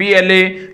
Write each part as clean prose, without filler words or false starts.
PLA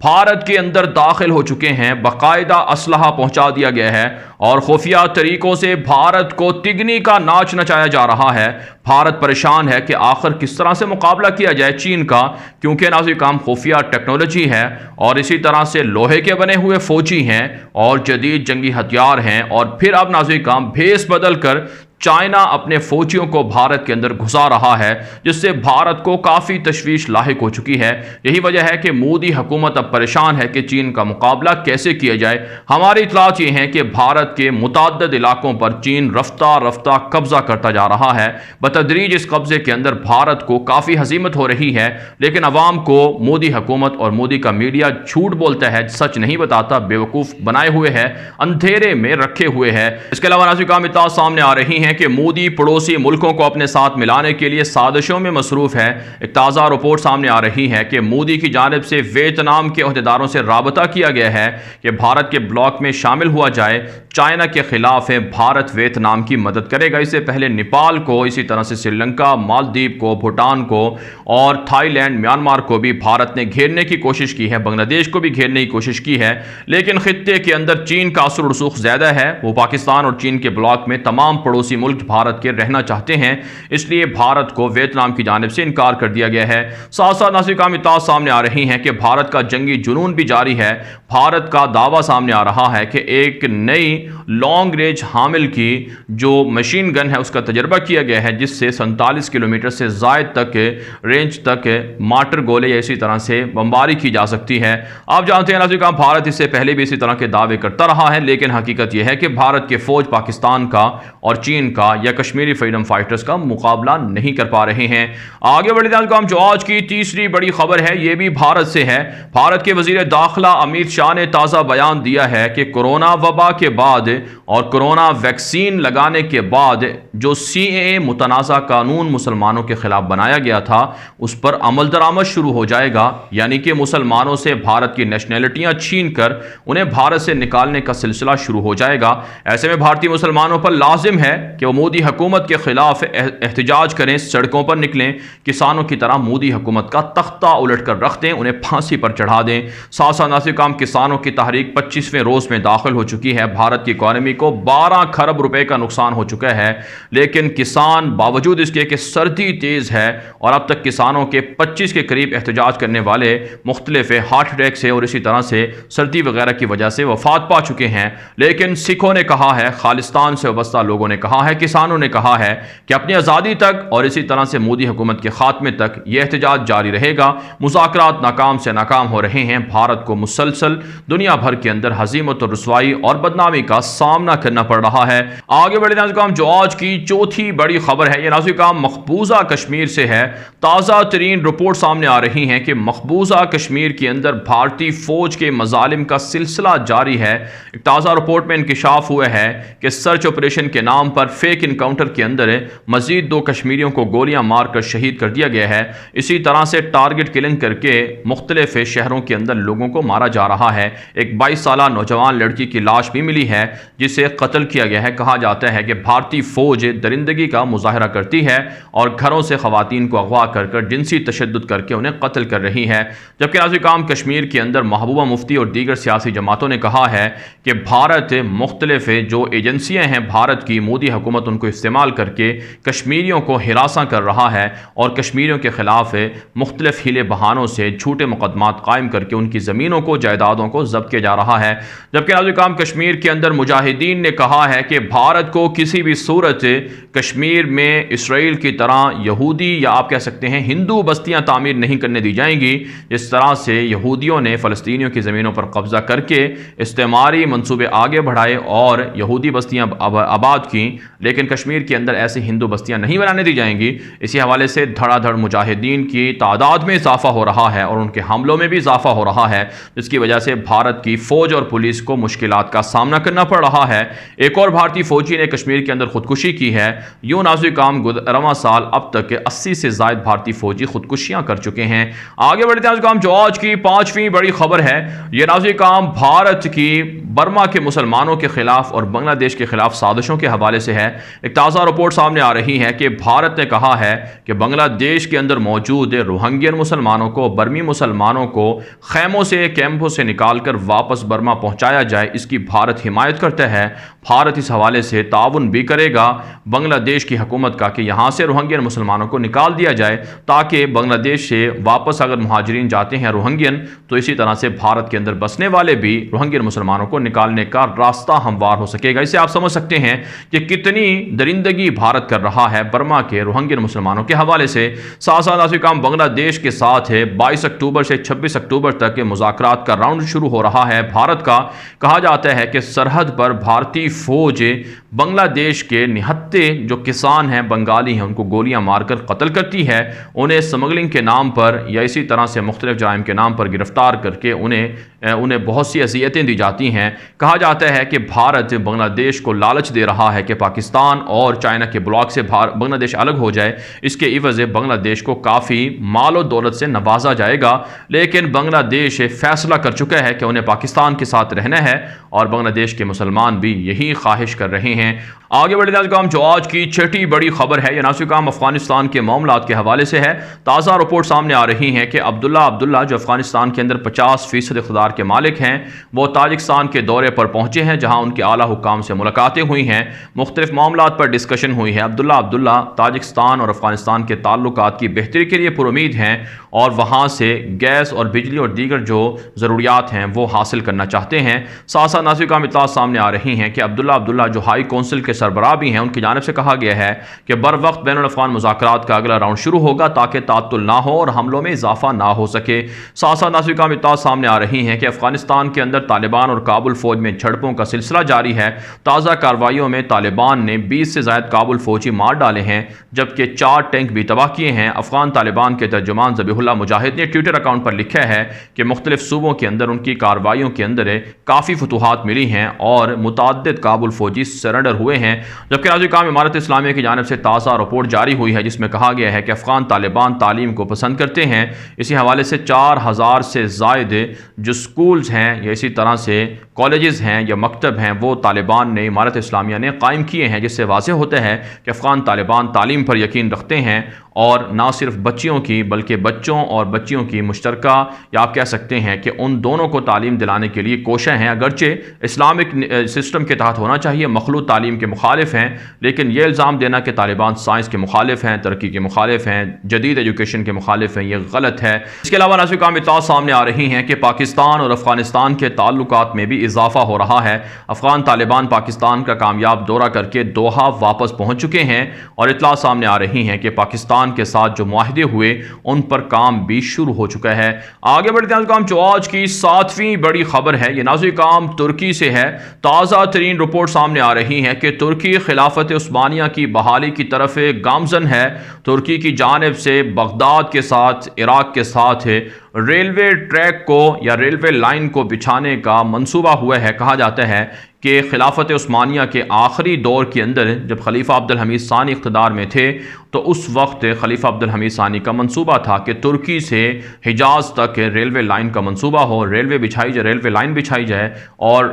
Bharat کے اندر داخل ہو چکے ہیں، باقاعدہ اسلحہ پہنچا دیا گیا ہے اور خفیہ طریقوں سے بھارت کو تگنی کا ناچ نچایا جا رہا ہے۔ بھارت پریشان ہے کہ آخر کس طرح سے مقابلہ کیا جائے چین کا، کیونکہ ناظرین کام خفیہ ٹیکنالوجی ہے اور اسی طرح سے لوہے کے بنے ہوئے فوجی ہیں اور جدید جنگی ہتھیار ہیں، اور پھر اب ناظرین کام بھیس بدل کر چائنا اپنے فوجیوں کو بھارت کے اندر گھسا رہا ہے، جس سے بھارت کو کافی تشویش لاحق ہو چکی ہے۔ یہی وجہ ہے کہ مودی حکومت اب پریشان ہے کہ چین کا مقابلہ کیسے کیا جائے۔ ہماری اطلاعات یہ ہیں کہ بھارت کے متعدد علاقوں پر چین رفتہ رفتہ قبضہ کرتا جا رہا ہے۔ بتدریج اس قبضے کے اندر بھارت کو کافی ہزیمت ہو رہی ہے، لیکن عوام کو مودی حکومت اور مودی کا میڈیا جھوٹ بولتا ہے، سچ نہیں بتاتا، بیوقوف بنائے ہوئے ہے، اندھیرے میں رکھے ہوئے ہے۔ اس کے علاوہ ناظرین کام اطلاعات سامنے آ رہی ہیں کہ مودی پڑوسی ملکوں کو اپنے ساتھ ملانے کے لیے سازشوں میں مصروف ہے۔ ایک تازہ رپورٹ سامنے آ رہی ہے کہ مودی کی جانب سے ویتنام کے عہدیداروں سے رابطہ کیا گیا ہے کہ بھارت کے بلاک میں شامل ہوا جائے۔ چائنا کے خلاف ہے، بھارت ویتنام کی مدد کرے گا۔ اس سے پہلے نیپال کو، اسی طرح سے سری لنکا، مالدیپ کو، بھوٹان کو اور تھائی لینڈ، میانمار کو بھی بھارت نے گھیرنے کی کوشش کی ہے، بنگلہ دیش کو بھی گھیرنے کی کوشش کی ہے، لیکن خطے کے اندر چین کا اثر و رسوخ زیادہ ہے۔ وہ پاکستان اور چین کے بلاک میں تمام پڑوسی ملک بھارت کے رہنا چاہتے ہیں، اس لیے بھارت کو ویتنام کی جانب سے انکار کر دیا گیا ہے۔ ساتھ ساتھ ناظرین کام اطلاعات سامنے آ رہی ہیں کہ بھارت کا جنگی جنون بھی جاری ہے۔ بھارت کا دعویٰ سامنے آ رہا ہے کہ ایک نئی لانگ رینج حامل کی جو مشین گن ہے اس کا تجربہ کیا گیا ہے، جس سے 47 کلومیٹر سے زائد تک رینج تک مارٹر گولے یا اسی طرح سے بمباری کی جا سکتی ہے۔ آپ جانتے ہیں ناظرین کام بھارت اس سے پہلے بھی اسی طرح کے دعوے کرتا رہا ہے، لیکن حقیقت یہ ہے کہ بھارت کے فوج پاکستان کا اور چین کا یا کشمیری فریڈم فائٹرز کا مقابلہ نہیں کر پا رہے ہیں۔ آگے بڑھتے ہیں جو آج کی تیسری بڑی خبر ہے، یہ بھی بھارت سے ہے۔ بھارت کے وزیر داخلہ امت شاہ نے تازہ بیان دیا ہے کہ کورونا وبا کے بعد اور کورونا ویکسین لگانے کے بعد جو CAA متنازع قانون مسلمانوں کے خلاف بنایا گیا تھا اس پر عمل درآمد شروع ہو جائے گا، یعنی کہ مسلمانوں سے بھارت کی نیشنلٹیاں چھین کر انہیں بھارت سے نکالنے کا سلسلہ شروع ہو جائے گا۔ ایسے میں بھارتی مسلمانوں پر لازم ہے کہ وہ مودی حکومت کے خلاف احتجاج کریں، سڑکوں پر نکلیں، کسانوں کی طرح مودی حکومت کا تختہ الٹ کر رکھ دیں، انہیں پھانسی پر چڑھا دیں۔ ساتھ ساتھ ناظرین کام کسانوں کی تحریک 25ویں روز میں داخل ہو چکی ہے۔ بھارت کی اکانومی کو 12 خرب روپے کا نقصان ہو چکا ہے، لیکن کسان باوجود اس کے کہ سردی تیز ہے اور اب تک کسانوں کے 25 کے قریب احتجاج کرنے والے مختلف ہارٹ اٹیک سے اور اسی طرح سے سردی وغیرہ کی وجہ سے وفات پا چکے ہیں، لیکن سکھوں نے کہا ہے، خالصتان سے وابستہ لوگوں نے کہا ہے، کسانوں نے کہا ہے کہ اپنی آزادی تک اور اسی طرح سے مودی حکومت کے خاتمے تک یہ احتجاج جاری رہے گا۔ مذاکرات ناکام سے ناکام ہو رہے ہیں، بھارت کو مسلسل دنیا بھر کے اندر ہزیمت اور رسوائی اور بدنامی کا سامنا کرنا پڑ رہا ہے۔ آگے بڑھتے ہیں ناظرین جو آج کی چوتھی بڑی خبر ہے، یہ ناظرین مقبوضہ کشمیر سے ہے۔ تازہ ترین رپورٹ سامنے آ رہی ہیں کہ مقبوضہ کشمیر کے اندر بھارتی فوج کے مظالم کا سلسلہ جاری ہے۔ ایک تازہ رپورٹ میں انکشاف ہوا ہے کہ سرچ آپریشن کے نام پر فیک انکاؤنٹر کے اندر مزید 2 کشمیریوں کو گولیاں مار کر شہید کر دیا گیا ہے۔ اسی طرح سے ٹارگٹ کلنگ کر کے مختلف شہروں کے اندر لوگوں کو مارا جا رہا ہے۔ ایک 22 سالہ نوجوان لڑکی کی لاش بھی ملی ہے جسے قتل کیا گیا ہے۔ کہا جاتا ہے کہ بھارتی فوج درندگی کا مظاہرہ کرتی ہے اور گھروں سے خواتین کو اغوا کر کر جنسی تشدد کر کے انہیں قتل کر رہی ہے۔ جبکہ ناظرین کشمیر کے اندر محبوبہ مفتی اور دیگر سیاسی جماعتوں نے کہا ہے کہ بھارت مختلف جو ایجنسیاں ہیں بھارت کی، مودی حکومت ان کو استعمال کر کے کشمیریوں کو ہراساں کر رہا ہے اور کشمیریوں کے خلاف مختلف ہیلے بہانوں سے جھوٹے مقدمات قائم کر کے ان کی زمینوں کو، جائیدادوں کو ضبط کیا جا رہا ہے۔ جبکہ ناظرین کشمیر کے اندر مجاہدین نے کہا ہے کہ بھارت کو کسی بھی صورت کشمیر میں اسرائیل کی طرح یہودی یا آپ کہہ سکتے ہیں ہندو بستیاں تعمیر نہیں کرنے دی جائیں گی، جس طرح سے یہودیوں نے فلسطینیوں کی زمینوں پر قبضہ کر کے استعماری منصوبے آگے بڑھائے اور یہودی بستیاں آباد کی، لیکن کشمیر کے اندر ایسے ہندو بستیاں نہیں بنانے دی جائیں گی۔ اسی حوالے سے دھڑا دھڑ مجاہدین کی تعداد میں اضافہ ہو رہا ہے اور ان کے حملوں میں بھی اضافہ ہو رہا ہے، جس کی وجہ سے بھارت کی فوج اور پولیس کو مشکلات کا سامنا کرنا پڑ رہا ہے۔ ایک اور بھارتی فوجی نے کشمیر کے اندر خودکشی کی ہے۔ یوں ناظرین رواں سال اب تک 80 سے زائد بھارتی فوجی خودکشیاں کر چکے ہیں۔ آگے بڑھتے ہیں جو آج کی 5ویں بڑی خبر ہے، یہ ناظرین بھارت کی برما کے مسلمانوں کے خلاف اور بنگلہ دیش کے خلاف سازشوں کے حوالے سے ہے۔ ایک تازہ رپورٹ سامنے آ رہی ہے کہ بھارت نے کہا ہے کہ بنگلہ دیش کے اندر موجود روہنگین مسلمانوں کو، برمی مسلمانوں کو خیموں سے، کیمپوں سے نکال کر واپس برما پہنچایا جائے، اس کی بھارت حمایت کرتا ہے۔ بھارت اس حوالے سے تعاون بھی کرے گا بنگلہ دیش کی حکومت کا کہ یہاں سے روہنگین مسلمانوں کو نکال دیا جائے، تاکہ بنگلہ دیش سے واپس اگر مہاجرین جاتے ہیں روہنگین، تو اسی طرح سے بھارت کے اندر بسنے والے بھی روہنگین مسلمانوں کو نکالنے کا راستہ ہموار ہو سکے گا۔ اسے آپ سمجھ سکتے ہیں کہ کتنی درندگی بھارت کر رہا ہے برما کے روہنگین مسلمانوں کے حوالے سے۔ ساتھ ساتھ ناظرین کرام، بنگلہ دیش کے ساتھ ہے 22 اکتوبر سے 26 اکتوبر تک مذاکرات کا راؤنڈ شروع ہو رہا ہے بھارت کا۔ کہا جاتا ہے کہ سرحد پر بھارتی فوج بنگلہ دیش کے نہتے جو کسان ہیں، بنگالی ہیں، ان کو گولیاں مار کر قتل کرتی ہے، انہیں سمگلنگ کے نام پر یا اسی طرح سے مختلف جرائم کے نام پر گرفتار کر کے انہیں بہت سی اذیتیں دی جاتی ہیں۔ کہا جاتا ہے کہ بھارت بنگلہ دیش کو لالچ دے رہا ہے کہ پاکستان اور چائنا کے بلاک سے بنگلہ دیش الگ ہو جائے، اس کے عوض بنگلہ دیش کو کافی مال و دولت سے نوازا جائے گا، لیکن بنگلہ دیش فیصلہ کر چکا ہے کہ انہیں پاکستان کے ساتھ رہنا ہے، اور بنگلہ دیش کے مسلمان بھی یہی خواہش کر رہے ہیں۔ آگے بڑھتے ہیں جو آج کی چھٹی بڑی خبر ہے، یہ ناظرین کرام افغانستان کے معاملات کے حوالے سے ہے۔ تازہ رپورٹ سامنے آ رہی ہے کہ عبداللہ جو افغانستان کے اندر 50% اقتدار کے مالک ہیں، وہ تاجکستان کے دورے پر پہنچے ہیں، جہاں ان کے اعلیٰ حکام سے ملاقاتیں ہوئی ہیں، مختلف معاملات پر ڈسکشن ہوئی ہے۔ عبداللہ تاجکستان اور افغانستان کے تعلقات کی بہتری کے لیے پر امید ہیں، اور وہاں سے گیس اور بجلی اور دیگر جو ضروریات ہیں وہ حاصل کرنا چاہتے ہیں۔ ساتھ ساتھ ناظرین کرام اطلاعات سامنے آ رہی ہیں کہ عبداللہ جو ہائی کونسل کے سربراہ بھی ہیں، ان کی جانب سے کہا گیا ہے کہ بر وقت بین الاقوامی مذاکرات کا اگلا راؤنڈ شروع ہوگا، تاکہ تعطل نہ ہو اور حملوں میں اضافہ نہ ہو سکے۔ ساتھ ساتھ ناظرین کرام اطلاعات سامنے آ رہی ہیں کہ افغانستان کے اندر طالبان اور کابل فوج میں جھڑپوں کا سلسلہ جاری ہے۔ تازہ کارروائیوں میں طالبان نے 20 سے زائد کابل فوجی مار ڈالے ہیں، جبکہ 4 ٹینک بھی تباہ کیے ہیں۔ افغان طالبان کے ترجمان ذبیح اللہ مجاہد نے ٹویٹر اکاؤنٹ پر لکھا ہے کہ مختلف صوبوں کے اندر ان کی کارروائیوں کے اندر کافی فتوحات ملی ہیں اور متعدد کابل فوجی سرنڈر ہوئے ہیں۔ جبکہ ناظرین کرام امارت اسلامیہ کی جانب سے تازہ رپورٹ جاری ہوئی ہے، جس میں کہا گیا ہے کہ افغان طالبان تعلیم کو پسند کرتے ہیں۔ اسی حوالے سے 4000 سے زائد جو سکولز ہیں یا اسی طرح سے کالجز ہیں یا مکتب ہیں، وہ طالبان نے، امارت اسلامیہ نے قائم کیے ہیں، جس سے واضح ہوتا ہے کہ افغان طالبان تعلیم پر یقین رکھتے ہیں، اور نہ صرف بچیوں کی بلکہ بچوں اور بچیوں کی مشترکہ، یا آپ کہہ سکتے ہیں کہ ان دونوں کو تعلیم دلانے کے لیے کوشاں ہیں۔ اگرچہ اسلامک سسٹم کے تحت ہونا چاہیے، مخلوط تعلیم کے مخالف ہیں، لیکن یہ الزام دینا کہ طالبان سائنس کے مخالف ہیں، ترقی کے مخالف ہیں، جدید ایجوکیشن کے مخالف ہیں، یہ غلط ہے۔ اس کے علاوہ ناظرین کرام اطلاعات سامنے آ رہی ہیں کہ پاکستان اور افغانستان کے تعلقات میں بھی اضافہ ہو رہا ہے۔ افغان طالبان پاکستان کا کامیاب دورہ کر کے دوحہ واپس پہنچ چکے ہیں، اور اطلاع سامنے آ رہی ہیں کہ پاکستان کے ساتھ جو معاہدے ہوئے ان پر کام بھی شروع ہو چکا ہے۔ آگے بڑھتے ہیں جو آج کی 7ویں بڑی خبر ہے، یہ ناظرین کرام ترکی سے ہے۔ تازہ ترین رپورٹ سامنے آ رہی ہے کہ ترکی خلافت عثمانیہ کی بحالی کی طرف گامزن ہے۔ ترکی کی جانب سے بغداد کے ساتھ، عراق کے ساتھ ریلوے ٹریک کو یا ریلوے لائن کو بچھانے کا منصوبہ ہوا ہے۔ کہا جاتا ہے کہ خلافت عثمانیہ کے آخری دور کے اندر جب خلیفہ عبدالحمید ثانی اقتدار میں تھے، تو اس وقت خلیفہ عبدالحمید ثانی کا منصوبہ تھا کہ ترکی سے حجاز تک ریلوے لائن کا منصوبہ ہو، ریلوے لائن بچھائی جائے، اور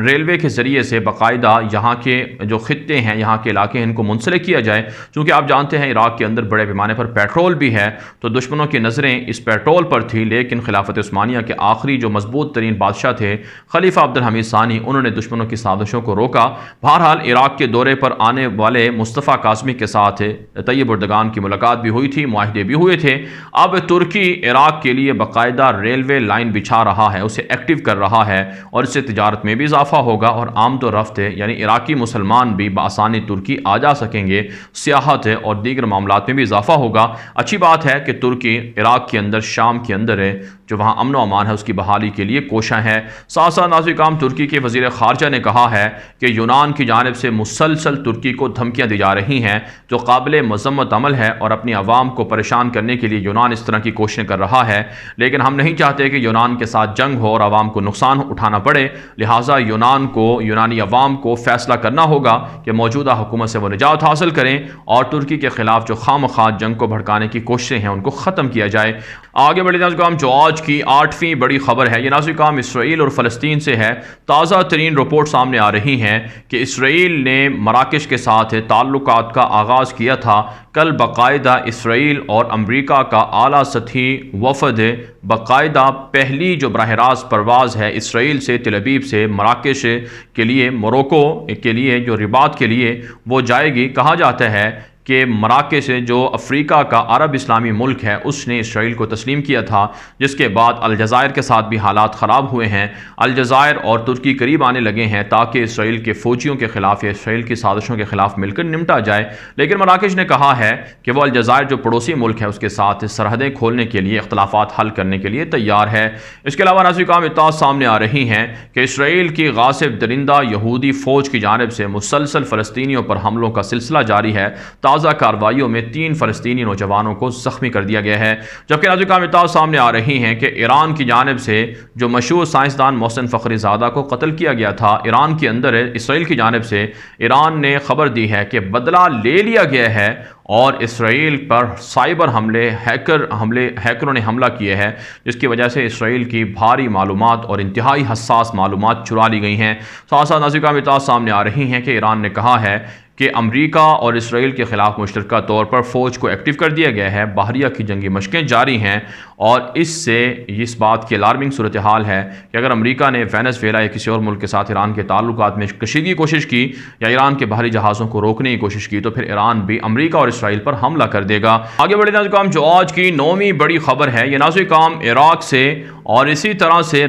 ریلوے کے ذریعے سے باقاعدہ یہاں کے جو خطے ہیں، یہاں کے علاقے ہیں، ان کو منسلک کیا جائے۔ چونکہ آپ جانتے ہیں عراق کے اندر بڑے پیمانے پر پیٹرول بھی ہے، تو دشمنوں کی نظریں اس پیٹرول پر تھی، لیکن خلافت عثمانیہ کے آخری جو مضبوط ترین بادشاہ تھے خلیفہ عبدالحمید ثانی، انہوں نے دشمنوں کی سازشوں کو روکا۔ بہرحال عراق کے دورے پر آنے والے مصطفیٰ کاظمی کے ساتھ طیب اردگان کی ملاقات بھی ہوئی تھی، معاہدے بھی ہوئے تھے۔ اب ترکی عراق کے لیے باقاعدہ ریلوے لائن بچھا رہا ہے، اسے ایکٹیو کر رہا ہے، اور اس سے تجارت میں بھی اضافہ ہوگا، اور آمد و رفت یعنی عراقی مسلمان بھی بآسانی ترکی آ جا سکیں گے، سیاحت اور دیگر معاملات میں بھی اضافہ ہوگا۔ اچھی بات ہے کہ ترکی عراق کے اندر، شام کے اندر جو وہاں امن و امان ہے اس کی بحالی کے لیے کوشاں ہے۔ ساتھ ساتھ ناظرین کرام ترکی کے وزیر خارجہ نے کہا ہے کہ یونان کی جانب سے مسلسل ترکی کو دھمکیاں دی جا رہی ہیں، جو قابل مذمت عمل ہے، اور اپنی عوام کو پریشان کرنے کے لیے یونان اس طرح کی کوششیں کر رہا ہے، لیکن ہم نہیں چاہتے کہ یونان کے ساتھ جنگ ہو اور عوام کو نقصان اٹھانا پڑے، لہٰذا یونانی عوام کو فیصلہ کرنا ہوگا کہ موجودہ حکومت سے وہ نجات حاصل کریں، اور ترکی کے خلاف جو خواہ مخواہ جنگ کو بھڑکانے کی کوششیں ہیں ان کو ختم کیا جائے۔ آگے بڑھتے ہیں جو آج آج کی 8ویں بڑی خبر ہے، یہ ناظرین کام اسرائیل اور فلسطین سے ہے۔ تازہ ترین رپورٹ سامنے آ رہی ہیں کہ اسرائیل نے مراکش کے ساتھ تعلقات کا آغاز کیا تھا۔ کل باقاعدہ اسرائیل اور امریکہ کا اعلیٰ سطحی وفد باقاعدہ پہلی جو براہ راست پرواز ہے اسرائیل سے تل ابیب سے مراکش کے لیے، موروکو کے لیے، جو رباط کے لیے وہ جائے گی۔ کہا جاتا ہے کہ مراکش جو افریقہ کا عرب اسلامی ملک ہے اس نے اسرائیل کو تسلیم کیا تھا، جس کے بعد الجزائر کے ساتھ بھی حالات خراب ہوئے ہیں۔ الجزائر اور ترکی قریب آنے لگے ہیں تاکہ اسرائیل کے فوجیوں کے خلاف یا اسرائیل کی سازشوں کے خلاف مل کر نمٹا جائے، لیکن مراکش نے کہا ہے کہ وہ الجزائر جو پڑوسی ملک ہے اس کے ساتھ سرحدیں کھولنے کے لیے، اختلافات حل کرنے کے لیے تیار ہے۔ اس کے علاوہ ناظرین کام اطلاعات سامنے آ رہی ہیں کہ اسرائیل کی غاصب درندہ یہودی فوج کی جانب سے مسلسل فلسطینیوں پر حملوں کا سلسلہ جاری ہے۔ تازہ کارروائیوں میں 3 فلسطینی نوجوانوں کو زخمی کر دیا گیا ہے، جبکہ ناظرین کام اطلاعات سامنے آ رہی ہیں کہ ایران کی جانب سے جو مشہور سائنسدان محسن فخری زادہ کو قتل کیا گیا تھا، ایران کے اندر اسرائیل کی جانب سے ایران نے خبر دی ہے کہ بدلہ لے لیا گیا ہے اور اسرائیل پر سائبر حملے، ہیکروں نے حملہ کیے ہیں، جس کی وجہ سے اسرائیل کی بھاری معلومات اور انتہائی حساس معلومات چرا لی گئی ہیں۔ ساتھ ساتھ ناظرین کام اطلاعات سامنے آ رہی ہیں کہ ایران نے کہا ہے کہ امریکہ اور اسرائیل کے خلاف مشترکہ طور پر فوج کو ایکٹیو کر دیا گیا ہے، بحریہ کی جنگی مشقیں جاری ہیں، اور اس سے اس بات کی الارمنگ صورتحال ہے کہ اگر امریکہ نے وینزویلا یا کسی اور ملک کے ساتھ ایران کے تعلقات میں کشیدگی کی کوشش کی یا ایران کے بحری جہازوں کو روکنے کی کوشش کی تو پھر ایران بھی امریکہ اور اسرائیل پر حملہ کر دے گا۔ آگے بڑھے ناظرین کام جو آج کی 9ویں بڑی خبر ہے، یہ ناظرین کام عراق سے اور اسی طرح سے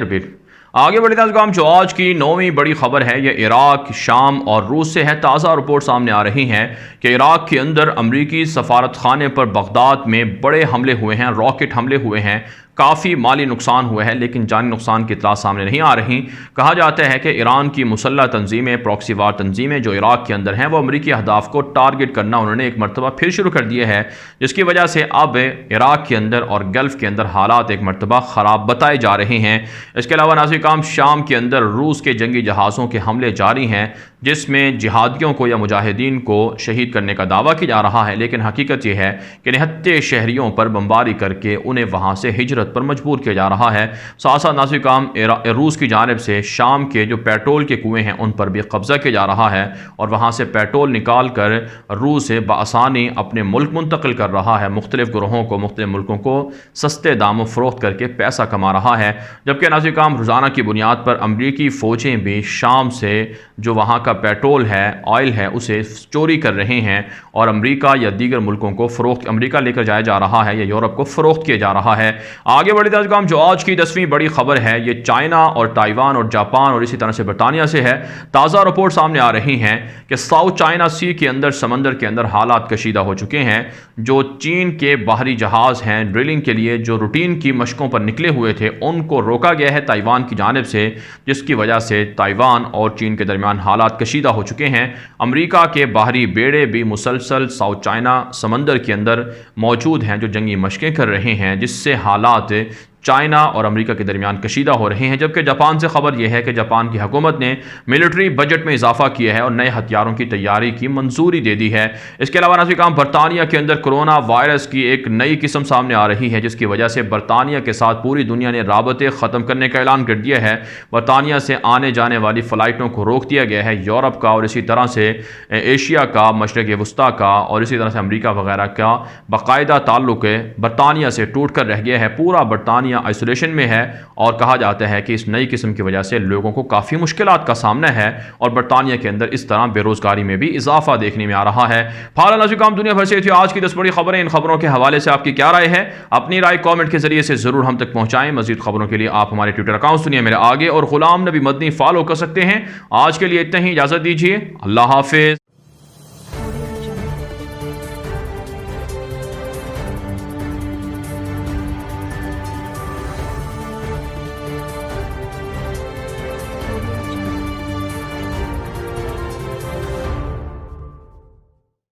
آگے بڑھے ناظرین کام جو آج کی 9ویں بڑی خبر ہے یہ عراق، شام اور روس سے ہے۔ تازہ رپورٹ سامنے آ رہی ہیں کہ عراق کے اندر امریکی سفارت خانے پر بغداد میں بڑے حملے ہوئے ہیں، راکٹ حملے ہوئے ہیں، کافی مالی نقصان ہوا ہے لیکن جانی نقصان کی اطلاع سامنے نہیں آ رہی۔ کہا جاتا ہے کہ ایران کی مسلح تنظیمیں، پراکسی وار تنظیمیں جو عراق کے اندر ہیں، وہ امریکی اہداف کو ٹارگٹ کرنا انہوں نے ایک مرتبہ پھر شروع کر دیا ہے، جس کی وجہ سے اب عراق کے اندر اور گلف کے اندر حالات ایک مرتبہ خراب بتائے جا رہے ہیں۔ اس کے علاوہ ناظرین کام شام کے اندر روس کے جنگی جہازوں کے حملے جاری ہیں، جس میں جہادیوں کو یا مجاہدین کو شہید کرنے کا دعویٰ کیا جا رہا ہے، لیکن حقیقت یہ ہے کہ نہتے شہریوں پر بمباری کر کے انہیں وہاں سے ہجرت پر مجبور کیا جا رہا ہے۔ ساتھ ساتھ ناظرین کام روس کی جانب سے شام کے جو پیٹرول کے کنویں ہیں ان پر بھی قبضہ کیا جا رہا ہے اور وہاں سے پیٹرول نکال کر روس بآسانی اپنے ملک منتقل کر رہا ہے، مختلف گروہوں کو، مختلف ملکوں کو سستے داموں فروخت کر کے پیسہ کما رہا ہے۔ جبکہ ناظرین کام روزانہ کی بنیاد پر امریکی فوجیں بھی شام سے جو وہاں کا پیٹرول ہے، آئل ہے، اسے چوری کر رہے ہیں اور امریکہ یا دیگر ملکوں کو فروخت، امریکہ لے کر جایا جا رہا ہے یا یورپ کو فروخت کیا جا رہا ہے۔ آگے بڑھے ناظرین کام جو آج کی 10ویں بڑی خبر ہے یہ چائنا اور تائیوان اور جاپان اور اسی طرح سے برطانیہ سے ہے۔ تازہ رپورٹ سامنے آ رہی ہیں کہ ساؤتھ چائنا سی کے اندر، سمندر کے اندر حالات کشیدہ ہو چکے ہیں۔ جو چین کے باہری جہاز ہیں ڈرلنگ کے لیے جو روٹین کی مشقوں پر نکلے ہوئے تھے ان کو روکا گیا ہے تائیوان کی جانب سے، جس کی وجہ سے تائیوان اور چین کے درمیان حالات کشیدہ ہو چکے ہیں۔ امریکہ کے باہری بیڑے بھی مسلسل ساؤتھ چائنا سمندر کے اندر موجود ہیں جو جنگی مشقیں کر رہے ہیں، جس سے حالات چائنا اور امریکہ کے درمیان کشیدہ ہو رہے ہیں۔ جبکہ جاپان سے خبر یہ ہے کہ جاپان کی حکومت نے ملٹری بجٹ میں اضافہ کیا ہے اور نئے ہتھیاروں کی تیاری کی منظوری دے دی ہے۔ اس کے علاوہ ناظرین برطانیہ کے اندر کرونا وائرس کی ایک نئی قسم سامنے آ رہی ہے، جس کی وجہ سے برطانیہ کے ساتھ پوری دنیا نے رابطے ختم کرنے کا اعلان کر دیا ہے۔ برطانیہ سے آنے جانے والی فلائٹوں کو روک دیا گیا ہے، یورپ کا اور اسی طرح سے ایشیا کا، مشرق وسطیٰ کا اور اسی طرح سے امریکہ وغیرہ کا باقاعدہ تعلق برطانیہ سے ٹوٹ کر رہ گیا ہے۔ پورا برطانیہ آئسولیشن میں ہے اور کہا جاتا ہے کہ اس نئی قسم کی وجہ سے لوگوں کو کافی مشکلات کا سامنا ہے اور برطانیہ کے اندر اس طرح بے روزگاری میں بھی اضافہ دیکھنے میں آ رہا ہے۔ فعال ناظرین کام دنیا بھر سے تھی آج کی 10 بڑی خبریں۔ ان خبروں کے حوالے سے آپ کی کیا رائے ہے؟ اپنی رائے کامنٹ کے ذریعے سے ضرور ہم تک پہنچائیں۔ مزید خبروں کے لیے آپ ہمارے ٹویٹر اکاؤنٹ دنیا میرے آگے اور غلام نبی مدنی فالو کر سکتے ہیں۔ آج کے لیے اتنا ہی، اجازت دیجیے، اللہ حافظ۔